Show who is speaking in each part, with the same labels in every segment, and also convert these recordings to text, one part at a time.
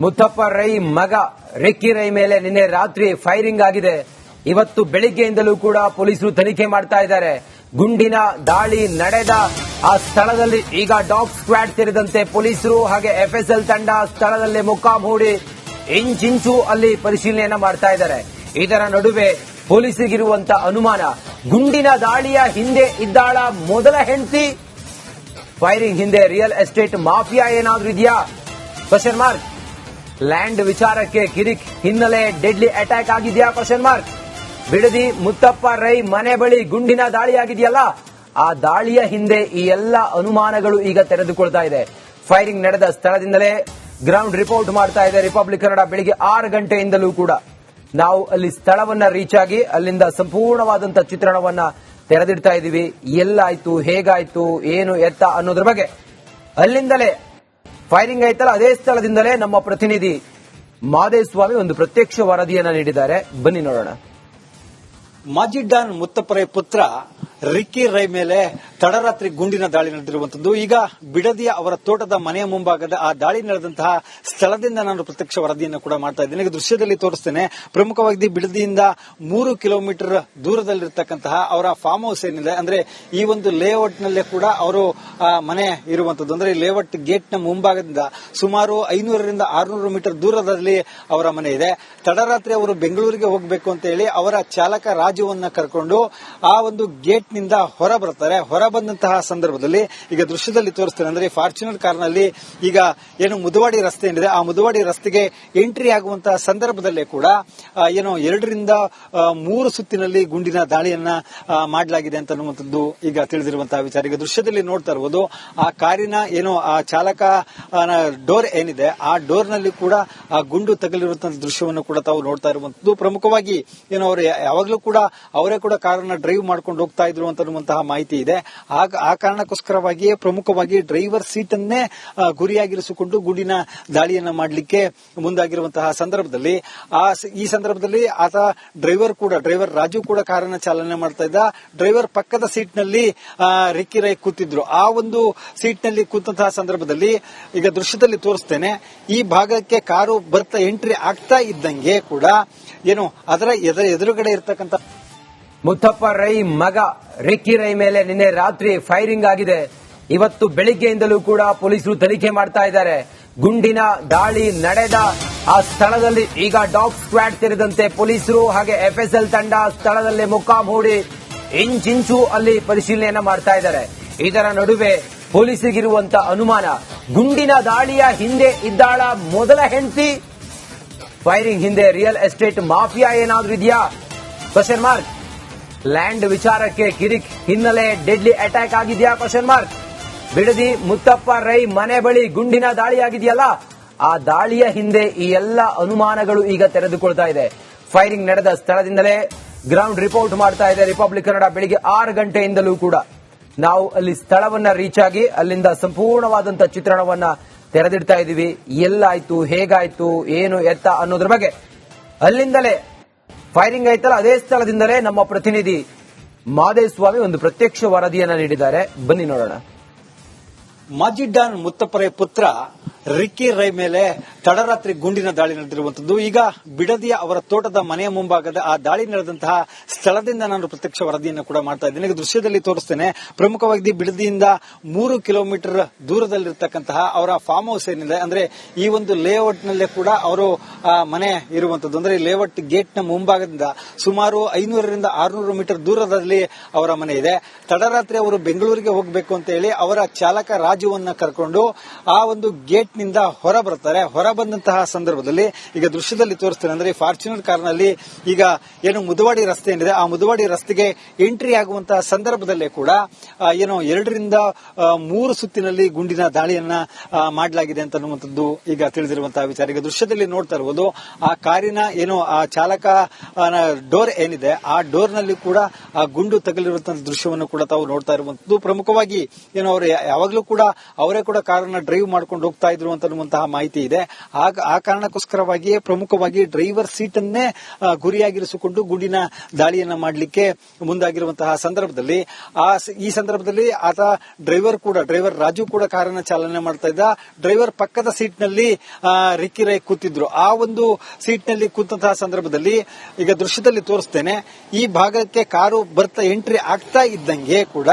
Speaker 1: ಮುತ್ತಪ್ಪ ರೈ ಮಗ ರಿಕ್ಕಿ ರೈ ಮೇಲೆ ನಿನ್ನೆ ರಾತ್ರಿ ಫೈರಿಂಗ್ ಆಗಿದೆ. ಇವತ್ತು ಬೆಳಿಗ್ಗೆಯಿಂದಲೂ ಕೂಡ ಪೊಲೀಸರು ತನಿಖೆ ಮಾಡ್ತಾ ಇದ್ದಾರೆ. ಗುಂಡಿನ ದಾಳಿ ನಡೆದ ಆ ಸ್ಥಳದಲ್ಲಿ ಈಗ ಡಾಗ್ ಸ್ಕ್ವಾಡ್ ಸೇರಿದಂತೆ ಪೊಲೀಸರು ಹಾಗೆ ಎಫ್ಎಸ್ಎಲ್ ತಂಡ ಸ್ಥಳದಲ್ಲಿ ಮುಖಾಂ ಹೂಡಿ ಇಂಚಿಂಚು ಅಲ್ಲಿ ಪರಿಶೀಲನೆಯನ್ನ ಮಾಡ್ತಾ ಇದ್ದಾರೆ. ಇದರ ನಡುವೆ ಪೊಲೀಸರಿಗಿರುವಂತಹ ಅನುಮಾನ, ಗುಂಡಿನ ದಾಳಿಯ ಹಿಂದೆ ಇದ್ದಾಳ ಮೊದಲ ಹೆಂಡತಿ? ಫೈರಿಂಗ್ ಹಿಂದೆ ರಿಯಲ್ ಎಸ್ಟೇಟ್ ಮಾಫಿಯಾ ಏನಾದ್ರೂ ಇದೆಯಾ? Question mark. ಲ್ಯಾಂಡ್ ವಿಚಾರಕ್ಕೆ ಕಿರಿಕ್ ಹಿನ್ನೆಲೆ ಡೆಡ್ಲಿ ಅಟ್ಯಾಕ್ ಆಗಿದೆಯಾ? Question mark. ಬಿಡದಿ ಮುತ್ತಪ್ಪ ರೈ ಮನೆ ಬಳಿ ಗುಂಡಿನ ದಾಳಿಯಾಗಿದೆಯಲ್ಲ, ಆ ದಾಳಿಯ ಹಿಂದೆ ಈ ಎಲ್ಲ ಅನುಮಾನಗಳು ಈಗ ತೆರೆದುಕೊಳ್ತಾ ಇದೆ. ಫೈರಿಂಗ್ ನಡೆದ ಸ್ಥಳದಿಂದಲೇ ಗ್ರೌಂಡ್ ರಿಪೋರ್ಟ್ ಮಾಡ್ತಾ ಇದೆ ರಿಪಬ್ಲಿಕ್ ಕನ್ನಡ. ಬೆಳಿಗ್ಗೆ 6 ಗಂಟೆಯಿಂದಲೂ ಕೂಡ ನಾವು ಅಲ್ಲಿ ಸ್ಥಳವನ್ನ ರೀಚ್ ಆಗಿ ಅಲ್ಲಿಂದ ಸಂಪೂರ್ಣವಾದಂತಹ ಚಿತ್ರಣವನ್ನ ತೆರೆದಿಡ್ತಾ ಇದ್ದೀವಿ. ಎಲ್ಲಾಯ್ತು, ಹೇಗಾಯ್ತು, ಏನು ಎತ್ತ ಅನ್ನೋದ್ರ ಬಗ್ಗೆ ಅಲ್ಲಿಂದಲೇ ಫೈರಿಂಗ್ ಆಯ್ತಲ್ಲ ಅದೇ ಸ್ಥಳದಿಂದಲೇ ನಮ್ಮ ಪ್ರತಿನಿಧಿ ಮಾದೇಸ್ವಾಮಿ ಒಂದು ಪ್ರತ್ಯಕ್ಷ ವರದಿಯನ್ನ ನೀಡಿದ್ದಾರೆ. ಬನ್ನಿ ನೋಡೋಣ.
Speaker 2: ಮಾಜಿ ಡಾನ್ ಮುತ್ತಪ್ಪ ರೈ ಪುತ್ರ ರಿಕ್ಕಿ ರೈ ಮೇಲೆ ತಡರಾತ್ರಿ ಗುಂಡಿನ ದಾಳಿ ನಡೆದಿರುವಂತದ್ದು. ಈಗ ಬಿಡದಿಯ ಅವರ ತೋಟದ ಮನೆಯ ಮುಂಭಾಗದ ಆ ದಾಳಿ ನಡೆದಂತಹ ಸ್ಥಳದಿಂದ ನಾನು ಪ್ರತ್ಯಕ್ಷ ವರದಿಯನ್ನು ಕೂಡ ಮಾಡ್ತಾ ಇದ್ದೇನೆ. ಈಗ ದೃಶ್ಯದಲ್ಲಿ ತೋರಿಸ್ತೇನೆ. ಪ್ರಮುಖವಾಗಿ ಬಿಡದಿಯಿಂದ 3 ಕಿಲೋಮೀಟರ್ ದೂರದಲ್ಲಿರ್ತಕ್ಕಂತಹ ಅವರ ಫಾರ್ಮ್ ಹೌಸ್ ಏನಿದೆ, ಅಂದ್ರೆ ಈ ಒಂದು ಲೇಔಟ್ ನಲ್ಲೇ ಕೂಡ ಅವರು ಮನೆ ಇರುವಂತದ್ದು. ಅಂದ್ರೆ ಲೇಔಟ್ ಗೇಟ್ ನ ಮುಂಭಾಗದಿಂದ ಸುಮಾರು 500ರಿಂದ 600 ಮೀಟರ್ ದೂರದಲ್ಲಿ ಅವರ ಮನೆ ಇದೆ. ತಡರಾತ್ರಿ ಅವರು ಬೆಂಗಳೂರಿಗೆ ಹೋಗಬೇಕು ಅಂತ ಹೇಳಿ ಅವರ ಚಾಲಕ ರಾಜುವನ್ನ ಕರ್ಕೊಂಡು ಆ ಒಂದು ಗೇಟ್ ನಿಂದ ಹೊರ ಬರ್ತಾರೆ. ಹೊರ ಬಂದಂತಹ ಸಂದರ್ಭದಲ್ಲಿ ಈಗ ದೃಶ್ಯದಲ್ಲಿ ತೋರಿಸ್ತೇನೆ. ಅಂದ್ರೆ ಫಾರ್ಚುನರ್ ಕಾರ್ನಲ್ಲಿ ಈಗ ಏನು ಮುದವಾಡಿ ರಸ್ತೆ ಏನಿದೆ, ಆ ಮುದವಾಡಿ ರಸ್ತೆಗೆ ಎಂಟ್ರಿ ಆಗುವಂತಹ ಸಂದರ್ಭದಲ್ಲೇ ಕೂಡ 2 ರಿಂದ 3 ಸುತ್ತಿನಲ್ಲಿ ಗುಂಡಿನ ದಾಳಿಯನ್ನ ಮಾಡಲಾಗಿದೆ ಅಂತ ಅನ್ನುವಂಥದ್ದು ಈಗ ತಿಳಿದಿರುವಂತಹ ವಿಚಾರ. ಈಗ ದೃಶ್ಯದಲ್ಲಿ ನೋಡ್ತಾ ಇರಬಹುದು ಆ ಕಾರಿನ ಆ ಚಾಲಕ ಡೋರ್ ಏನಿದೆ, ಆ ಡೋರ್ ನಲ್ಲಿ ಕೂಡ ಆ ಗುಂಡು ತಗಲಿರುವಂತಹ ದೃಶ್ಯವನ್ನು ಕೂಡ ತಾವು ನೋಡ್ತಾ ಇರುವಂತದ್ದು. ಪ್ರಮುಖವಾಗಿ ಅವರು ಯಾವಾಗಲೂ ಕೂಡ ಅವರೇ ಕೂಡ ಕಾರನ್ನ ಡ್ರೈವ್ ಮಾಡ್ಕೊಂಡು ಹೋಗ್ತಾ ಇದ್ರು ಅಂತನ್ನುವಂತಹ ಮಾಹಿತಿ ಇದೆ. ಆ ಕಾರಣಕ್ಕೋಸ್ಕರವಾಗಿಯೇ ಪ್ರಮುಖವಾಗಿ ಡ್ರೈವರ್ ಸೀಟ್ ಅನ್ನೇ ಗುರಿಯಾಗಿರಿಸಿಕೊಂಡು ಗುಂಡಿನ ದಾಳಿಯನ್ನ ಮಾಡಲಿಕ್ಕೆ ಮುಂದಾಗಿರುವಂತಹ ಸಂದರ್ಭದಲ್ಲಿ ಈ ಸಂದರ್ಭದಲ್ಲಿ ಆತ ಡ್ರೈವರ್ ರಾಜು ಕೂಡ ಕಾರನ್ನ ಚಾಲನೆ ಮಾಡ್ತಾ ಇದ್ದ. ಡ್ರೈವರ್ ಪಕ್ಕದ ಸೀಟ್ ನಲ್ಲಿ ರಿಕ್ಕಿ ರೈ ಕೂತಿದ್ರು. ಆ ಒಂದು ಸೀಟ್ ನಲ್ಲಿ ಕೂತಂತಹ ಸಂದರ್ಭದಲ್ಲಿ ಈಗ ದೃಶ್ಯದಲ್ಲಿ ತೋರಿಸ್ತೇನೆ. ಈ ಭಾಗಕ್ಕೆ ಕಾರು ಬರ್ತಾ ಎಂಟ್ರಿ ಆಗ್ತಾ ಇದ್ದಂಗೆ ಕೂಡ ಅದರ ಎದುರುಗಡೆ ಇರತಕ್ಕಂತ
Speaker 1: ಮುತ್ತಪ್ಪ ರೈ ಮಗ ರಿಕ್ಕಿ ರೈ ಮೇಲೆ ನಿನ್ನೆ ರಾತ್ರಿ ಫೈರಿಂಗ್ ಆಗಿದೆ. ಇವತ್ತು ಬೆಳಿಗ್ಗೆಯಿಂದಲೂ ಕೂಡ ಪೊಲೀಸರು ತನಿಖೆ ಮಾಡ್ತಾ ಇದ್ದಾರೆ. ಗುಂಡಿನ ದಾಳಿ ನಡೆದ ಆ ಸ್ಥಳದಲ್ಲಿ ಈಗ ಡಾಗ್ ಸ್ಕ್ವಾಡ್ ಸೇರಿದಂತೆ ಪೊಲೀಸರು ಹಾಗೆ ಎಫ್ಎಸ್ಎಲ್ ತಂಡ ಸ್ಥಳದಲ್ಲಿ ಮುಖಾಂ ಹೂಡಿ ಇಂಚಿಂಚು ಅಲ್ಲಿ ಪರಿಶೀಲನೆಯನ್ನ ಮಾಡ್ತಾ ಇದ್ದಾರೆ. ಇದರ ನಡುವೆ ಪೊಲೀಸರಿಗಿರುವಂತಹ ಅನುಮಾನ, ಗುಂಡಿನ ದಾಳಿಯ ಹಿಂದೆ ಇದ್ದಾಳ ಮೊದಲ ಹೆಂಡತಿ? ಫೈರಿಂಗ್ ಹಿಂದೆ ರಿಯಲ್ ಎಸ್ಟೇಟ್ ಮಾಫಿಯಾ ಏನಾದ್ರೂ ಇದೆಯಾ? Question mark. ಲ್ಯಾಂಡ್ ವಿಚಾರಕ್ಕೆ ಕಿರಿಕ್ ಹಿನ್ನೆಲೆ ಡೆಡ್ಲಿ ಅಟ್ಯಾಕ್ ಆಗಿದೆಯಾ? Question mark. ಬಿಡದಿ ಮುತ್ತಪ್ಪ ರೈ ಮನೆ ಬಳಿ ಗುಂಡಿನ ದಾಳಿಯಾಗಿದೆಯಲ್ಲ, ಆ ದಾಳಿಯ ಹಿಂದೆ ಈ ಎಲ್ಲ ಅನುಮಾನಗಳು ಈಗ ತೆರೆದುಕೊಳ್ತಾ ಇದೆ. ಫೈರಿಂಗ್ ನಡೆದ ಸ್ಥಳದಿಂದಲೇ ಗ್ರೌಂಡ್ ರಿಪೋರ್ಟ್ ಮಾಡ್ತಾ ಇದೆ ರಿಪಬ್ಲಿಕ್ ಕನ್ನಡ. ಬೆಳಿಗ್ಗೆ 6 ಗಂಟೆಯಿಂದಲೂ ಕೂಡ ನಾವು ಅಲ್ಲಿ ಸ್ಥಳವನ್ನ ರೀಚ್ ಆಗಿ ಅಲ್ಲಿಂದ ಸಂಪೂರ್ಣವಾದಂತಹ ಚಿತ್ರಣವನ್ನ ತೆರೆದಿಡ್ತಾ ಇದ್ದೀವಿ. ಎಲ್ಲಾಯ್ತು, ಹೇಗಾಯ್ತು, ಏನು ಎತ್ತ ಅನ್ನೋದ್ರ ಬಗ್ಗೆ ಅಲ್ಲಿಂದಲೇ ಫೈರಿಂಗ್ ಆಯ್ತಲ್ಲ ಅದೇ ಸ್ಥಳದಿಂದಲೇ ನಮ್ಮ ಪ್ರತಿನಿಧಿ ಮಾದೇಸ್ವಾಮಿ ಒಂದು ಪ್ರತ್ಯಕ್ಷ ವರದಿಯನ್ನ ನೀಡಿದ್ದಾರೆ. ಬನ್ನಿ ನೋಡೋಣ.
Speaker 2: ಮಾಜಿ ಡಾನ್ ಮುತ್ತಪ್ಪ ರೈ ಪುತ್ರ ರಿಕ್ಕಿ ರೈ ಮೇಲೆ ತಡರಾತ್ರಿ ಗುಂಡಿನ ದಾಳಿ ನಡೆದಿರುವಂತದ್ದು. ಈಗ ಬಿಡದಿಯ ಅವರ ತೋಟದ ಮನೆಯ ಮುಂಭಾಗದ ಆ ದಾಳಿ ನಡೆದಂತಹ ಸ್ಥಳದಿಂದ ನಾನು ಪ್ರತ್ಯಕ್ಷ ವರದಿಯನ್ನು ಕೂಡ ಮಾಡ್ತಾ ಇದ್ದೇನೆ. ಈಗ ದೃಶ್ಯದಲ್ಲಿ ತೋರಿಸ್ತೇನೆ. ಪ್ರಮುಖವಾಗಿ ಬಿಡದಿಯಿಂದ 3 ಕಿಲೋಮೀಟರ್ ದೂರದಲ್ಲಿರ್ತಕ್ಕಂತಹ ಅವರ ಫಾರ್ಮ್ ಹೌಸ್ ಏನಿದೆ, ಅಂದ್ರೆ ಈ ಒಂದು ಲೇಔಟ್ ನಲ್ಲೇ ಕೂಡ ಅವರು ಮನೆ ಇರುವಂತದ್ದು. ಅಂದ್ರೆ ಲೇಔಟ್ ಗೇಟ್ ನ ಮುಂಭಾಗದಿಂದ ಸುಮಾರು 500ರಿಂದ 600 ಮೀಟರ್ ದೂರದಲ್ಲಿ ಅವರ ಮನೆ ಇದೆ. ತಡರಾತ್ರಿ ಅವರು ಬೆಂಗಳೂರಿಗೆ ಹೋಗಬೇಕು ಅಂತ ಹೇಳಿ ಅವರ ಚಾಲಕ ರಾಜುವನ್ನ ಕರ್ಕೊಂಡು ಆ ಒಂದು ಗೇಟ್ ನಿಂದ ಹೊರ ಬರ್ತಾರೆ. ಹೊರ ಬಂದಂತಹ ಸಂದರ್ಭದಲ್ಲಿ ಈಗ ದೃಶ್ಯದಲ್ಲಿ ತೋರಿಸ್ತೇನೆ. ಅಂದ್ರೆ ಫಾರ್ಚುನರ್ ಕಾರ್ನಲ್ಲಿ ಈಗ ಮುದವಾಡಿ ರಸ್ತೆ ಏನಿದೆ, ಆ ಮುದವಾಡಿ ರಸ್ತೆಗೆ ಎಂಟ್ರಿ ಆಗುವಂತಹ ಸಂದರ್ಭದಲ್ಲೇ ಕೂಡ 2 ರಿಂದ 3 ಸುತ್ತಿನಲ್ಲಿ ಗುಂಡಿನ ದಾಳಿಯನ್ನ ಮಾಡಲಾಗಿದೆ ಅಂತ ಅನ್ನುವಂಥದ್ದು ಈಗ ತಿಳಿದಿರುವಂತಹ ವಿಚಾರ. ಈಗ ದೃಶ್ಯದಲ್ಲಿ ನೋಡ್ತಾ ಇರಬಹುದು ಆ ಕಾರಿನ ಆ ಚಾಲಕ ಡೋರ್ ಏನಿದೆ, ಆ ಡೋರ್ ನಲ್ಲಿ ಕೂಡ ಆ ಗುಂಡು ತಗಲಿರುವಂತಹ ದೃಶ್ಯವನ್ನು ಕೂಡ ತಾವು ನೋಡ್ತಾ ಇರುವಂತದ್ದು. ಪ್ರಮುಖವಾಗಿ ಅವರು ಯಾವಾಗಲೂ ಕೂಡ ಅವರೇ ಕೂಡ ಕಾರನ್ನ ಡ್ರೈವ್ ಮಾಡ್ಕೊಂಡು ಹೋಗ್ತಾ ಇದ್ರು ಅಂತನ್ನುವಂತಹ ಮಾಹಿತಿ ಇದೆ. ಆ ಕಾರಣಕ್ಕೋಸ್ಕರವಾಗಿಯೇ ಪ್ರಮುಖವಾಗಿ ಡ್ರೈವರ್ ಸೀಟ್ ಅನ್ನೇ ಗುರಿಯಾಗಿರಿಸಿಕೊಂಡು ಗುಂಡಿನ ದಾಳಿಯನ್ನ ಮಾಡಲಿಕ್ಕೆ ಮುಂದಾಗಿರುವಂತಹ ಸಂದರ್ಭದಲ್ಲಿ ಈ ಸಂದರ್ಭದಲ್ಲಿ ಆತ ಡ್ರೈವರ್ ರಾಜು ಕೂಡ ಕಾರನ್ನ ಚಾಲನೆ ಮಾಡ್ತಾ ಇದ್ದ. ಡ್ರೈವರ್ ಪಕ್ಕದ ಸೀಟ್ ನಲ್ಲಿ ರಿಕ್ಕಿ ರೈ ಕೂತಿದ್ರು. ಆ ಒಂದು ಸೀಟ್ ನಲ್ಲಿ ಕೂತಂತಹ ಸಂದರ್ಭದಲ್ಲಿ ಈಗ ದೃಶ್ಯದಲ್ಲಿ ತೋರಿಸ್ತೇನೆ, ಈ ಭಾಗಕ್ಕೆ ಕಾರು ಬರ್ತಾ ಎಂಟ್ರಿ ಆಗ್ತಾ ಇದ್ದಂಗೆ ಕೂಡ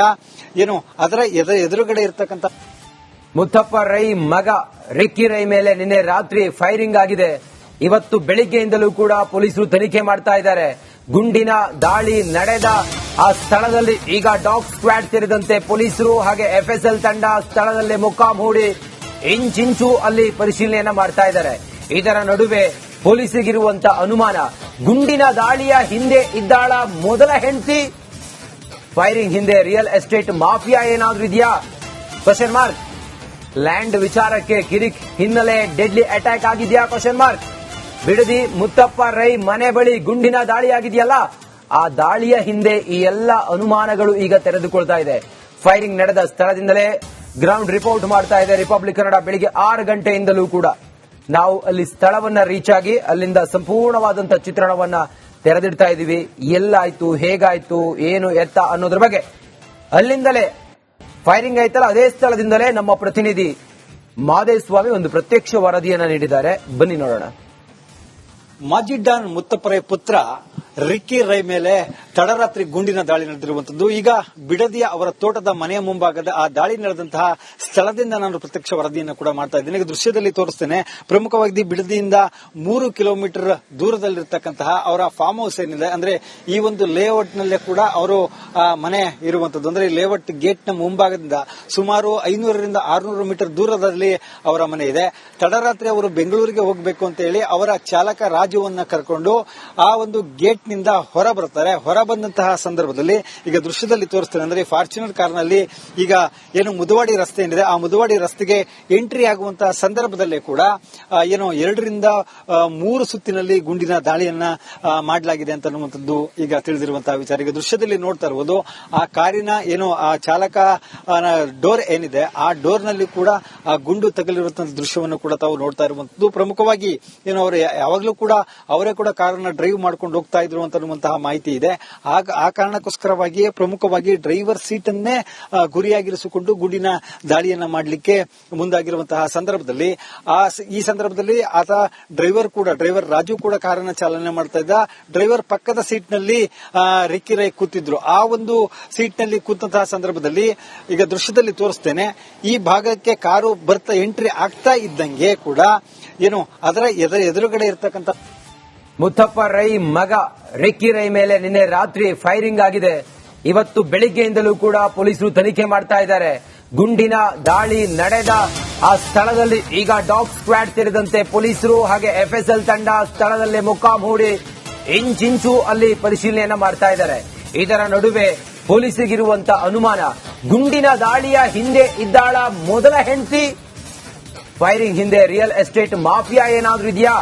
Speaker 2: ಅದರ ಎದುರುಗಡೆ ಇರ್ತಕ್ಕಂಥ
Speaker 1: ಮುತ್ತಪ್ಪ ರೈ ಮಗ ರಿಕ್ಕಿ ರೈ ಮೇಲೆ ನಿನ್ನೆ ರಾತ್ರಿ ಫೈರಿಂಗ್ ಆಗಿದೆ. ಇವತ್ತು ಬೆಳಿಗ್ಗೆಯಿಂದಲೂ ಕೂಡ ಪೊಲೀಸರು ತನಿಖೆ ಮಾಡ್ತಾ ಇದ್ದಾರೆ. ಗುಂಡಿನ ದಾಳಿ ನಡೆದ ಆ ಸ್ಥಳದಲ್ಲಿ ಈಗ ಡಾಗ್ ಸ್ಕ್ವಾಡ್ ಸೇರಿದಂತೆ ಪೊಲೀಸರು ಹಾಗೆ FSL ತಂಡ ಸ್ಥಳದಲ್ಲೇ ಮುಖಾಂ ಹೂಡಿ ಇಂಚಿಂಚು ಅಲ್ಲಿ ಪರಿಶೀಲನೆಯನ್ನ ಮಾಡ್ತಾ ಇದ್ದಾರೆ. ಇದರ ನಡುವೆ ಪೊಲೀಸರಿಗಿರುವಂತ ಅನುಮಾನ, ಗುಂಡಿನ ದಾಳಿಯ ಹಿಂದೆ ಇದ್ದಾಳ ಮೊದಲ ಹೆಂಡತಿ, ಫೈರಿಂಗ್ ಹಿಂದೆ ರಿಯಲ್ ಎಸ್ಟೇಟ್ ಮಾಫಿಯಾ ಏನಾದ್ರೂ ಇದೆಯಾ? Question mark. ಲ್ಯಾಂಡ್ ವಿಚಾರಕ್ಕೆ ಕಿರಿಕ್ ಹಿನ್ನೆಲೆ ಡೆಡ್ಲಿ ಅಟ್ಯಾಕ್ ಆಗಿದೆಯಾ? Question mark. ಬಿಡದಿ ಮುತ್ತಪ್ಪ ರೈ ಮನೆ ಬಳಿ ಗುಂಡಿನ ದಾಳಿ ಆಗಿದೆಯಲ್ಲ, ಆ ದಾಳಿಯ ಹಿಂದೆ ಈ ಎಲ್ಲ ಅನುಮಾನಗಳು ಈಗ ತೆರೆದುಕೊಳ್ತಾ ಇದೆ. ಫೈರಿಂಗ್ ನಡೆದ ಸ್ಥಳದಿಂದಲೇ ಗ್ರೌಂಡ್ ರಿಪೋರ್ಟ್ ಮಾಡ್ತಾ ಇದೆ ರಿಪಬ್ಲಿಕ್ ಕನ್ನಡ. ಬೆಳಿಗ್ಗೆ 6 ಗಂಟೆಯಿಂದಲೂ ಕೂಡ ನಾವು ಅಲ್ಲಿ ಸ್ಥಳವನ್ನ ರೀಚ್ ಆಗಿ ಅಲ್ಲಿಂದ ಸಂಪೂರ್ಣವಾದಂತ ಚಿತ್ರಣವನ್ನ ತೆರೆದಿಡ್ತಾ ಇದೀವಿ. ಎಲ್ಲಾಯ್ತು, ಹೇಗಾಯ್ತು, ಏನು ಎತ್ತ ಅನ್ನೋದ್ರ ಬಗ್ಗೆ ಅಲ್ಲಿಂದಲೇ ಫೈರಿಂಗ್ ಆಯ್ತಲ್ಲ ಅದೇ ಸ್ಥಳದಿಂದಲೇ ನಮ್ಮ ಪ್ರತಿನಿಧಿ ಮಾದೇಸ್ವಾಮಿ ಒಂದು ಪ್ರತ್ಯಕ್ಷ ವರದಿಯನ್ನ ನೀಡಿದ್ದಾರೆ. ಬನ್ನಿ ನೋಡೋಣ.
Speaker 2: ಮಾಜಿ ಡಾನ್ ಮುತ್ತಪ್ಪ ರೈ ಪುತ್ರ ರಿಕ್ಕಿ ರೈ ಮೇಲೆ ತಡರಾತ್ರಿ ಗುಂಡಿನ ದಾಳಿ ನಡೆದಿರುವಂತದ್ದು. ಈಗ ಬಿಡದಿಯ ಅವರ ತೋಟದ ಮನೆಯ ಮುಂಭಾಗದ ಆ ದಾಳಿ ನಡೆದಂತಹ ಸ್ಥಳದಿಂದ ನಾನು ಪ್ರತ್ಯಕ್ಷ ವರದಿಯನ್ನು ಕೂಡ ಮಾಡ್ತಾ ಇದ್ದೇನೆ. ಈಗ ದೃಶ್ಯದಲ್ಲಿ ತೋರಿಸ್ತೇನೆ. ಪ್ರಮುಖವಾಗಿ ಬಿಡದಿಯಿಂದ 3 ಕಿಲೋಮೀಟರ್ ದೂರದಲ್ಲಿರ್ತಕ್ಕಂತಹ ಅವರ ಫಾರ್ಮ್ ಹೌಸ್ ಏನಿದೆ, ಅಂದ್ರೆ ಈ ಒಂದು ಲೇಔಟ್ ನಲ್ಲೇ ಕೂಡ ಅವರು ಮನೆ ಇರುವಂತದ್ದು. ಅಂದ್ರೆ ಲೇಔಟ್ ಗೇಟ್ ನ ಮುಂಭಾಗದಿಂದ ಸುಮಾರು 500ರಿಂದ 600 ಮೀಟರ್ ದೂರದಲ್ಲಿ ಅವರ ಮನೆ ಇದೆ. ತಡರಾತ್ರಿ ಅವರು ಬೆಂಗಳೂರಿಗೆ ಹೋಗಬೇಕು ಅಂತ ಹೇಳಿ ಅವರ ಚಾಲಕ ರಾಜುವನ್ನ ಕರ್ಕೊಂಡು ಆ ಒಂದು ಗೇಟ್ ನಿಂದ ಹೊರ ಬರ್ತಾರೆ. ಹೊರ ಬಂದಂತಹ ಸಂದರ್ಭದಲ್ಲಿ ಈಗ ದೃಶ್ಯದಲ್ಲಿ ತೋರಿಸ್ತೇನೆ. ಅಂದ್ರೆ ಫಾರ್ಚುನರ್ ಕಾರ್ನಲ್ಲಿ ಈಗ ಏನು ಮುದವಾಡಿ ರಸ್ತೆ ಏನಿದೆ, ಆ ಮುದವಾಡಿ ರಸ್ತೆಗೆ ಎಂಟ್ರಿ ಆಗುವಂತಹ ಸಂದರ್ಭದಲ್ಲೇ ಕೂಡ 2ರಿಂದ 3 ಸುತ್ತಿನಲ್ಲಿ ಗುಂಡಿನ ದಾಳಿಯನ್ನ ಮಾಡಲಾಗಿದೆ ಅಂತ ಅನ್ನುವಂಥದ್ದು ಈಗ ತಿಳಿದಿರುವಂತಹ ವಿಚಾರ. ಈಗ ದೃಶ್ಯದಲ್ಲಿ ನೋಡ್ತಾ ಇರಬಹುದು ಆ ಕಾರಿನ ಆ ಚಾಲಕ ಡೋರ್ ಏನಿದೆ, ಆ ಡೋರ್ ನಲ್ಲಿ ಕೂಡ ಆ ಗುಂಡು ತಗಲಿರುವಂತಹ ದೃಶ್ಯವನ್ನು ಕೂಡ ತಾವು ನೋಡ್ತಾ ಇರುವಂತದ್ದು. ಪ್ರಮುಖವಾಗಿ ಅವರು ಯಾವಾಗಲೂ ಕೂಡ ಅವರೇ ಕೂಡ ಕಾರನ್ನ ಡ್ರೈವ್ ಮಾಡ್ಕೊಂಡು ಹೋಗ್ತಾ ಇದ್ರು ಅಂತ ಅನ್ನುವಂತಹ ಮಾಹಿತಿ ಇದೆ. ಆ ಕಾರಣಕ್ಕೋಸ್ಕರವಾಗಿಯೇ ಪ್ರಮುಖವಾಗಿ ಡ್ರೈವರ್ ಸೀಟ್ ಅನ್ನೇ ಗುರಿಯಾಗಿರಿಸಿಕೊಂಡು ಗುಂಡಿನ ದಾಳಿಯನ್ನ ಮಾಡಲಿಕ್ಕೆ ಮುಂದಾಗಿರುವಂತಹ ಸಂದರ್ಭದಲ್ಲಿ ಈ ಸಂದರ್ಭದಲ್ಲಿ ಆತ ಡ್ರೈವರ್ ರಾಜು ಕೂಡ ಕಾರನ್ನ ಚಾಲನೆ ಮಾಡ್ತಾ ಇದ್ದ. ಡ್ರೈವರ್ ಪಕ್ಕದ ಸೀಟ್ ನಲ್ಲಿ ರಿಕ್ಕಿ ರೈ ಕೂತಿದ್ರು. ಆ ಒಂದು ಸೀಟ್ ನಲ್ಲಿ ಕೂತಂತಹ ಸಂದರ್ಭದಲ್ಲಿ ಈಗ ದೃಶ್ಯದಲ್ಲಿ ತೋರಿಸ್ತೇನೆ, ಈ ಭಾಗಕ್ಕೆ ಕಾರು ಬರ್ತಾ ಎಂಟ್ರಿ ಆಗ್ತಾ ಇದ್ದಂಗೆ ಕೂಡ ಅದರ ಎದುರುಗಡೆ ಇರ್ತಕ್ಕಂಥ
Speaker 1: ಮುತ್ತಪ್ಪ ರೈ ಮಗ ರಿಕ್ಕಿ ರೈ ಮೇಲೆ ನಿನ್ನೆ ರಾತ್ರಿ ಫೈರಿಂಗ್ ಆಗಿದೆ. ಇವತ್ತು ಬೆಳಿಗ್ಗೆಯಿಂದಲೂ ಕೂಡ ಪೊಲೀಸರು ತನಿಖೆ ಮಾಡ್ತಾ ಇದ್ದಾರೆ. ಗುಂಡಿನ ದಾಳಿ ನಡೆದ ಆ ಸ್ಥಳದಲ್ಲಿ ಈಗ ಡಾಗ್ ಸ್ಕ್ವಾಡ್ ಸೇರಿದಂತೆ ಪೊಲೀಸರು ಹಾಗೆ FSL ತಂಡ ಸ್ಥಳದಲ್ಲೇ ಮುಖಾಂ ಹೂಡಿ ಇಂಚಿಂಚು ಅಲ್ಲಿ ಪರಿಶೀಲನೆಯನ್ನ ಮಾಡ್ತಾ ಇದ್ದಾರೆ. ಇದರ ನಡುವೆ ಪೊಲೀಸರಿಗಿರುವಂತ ಅನುಮಾನ, ಗುಂಡಿನ ದಾಳಿಯ ಹಿಂದೆ ಇದ್ದಾಳ ಮೊದಲ ಹೆಂಡತಿ, ಫೈರಿಂಗ್ ಹಿಂದೆ ರಿಯಲ್ ಎಸ್ಟೇಟ್ ಮಾಫಿಯಾ ಏನಾದ್ರೂ ಇದೆಯಾ?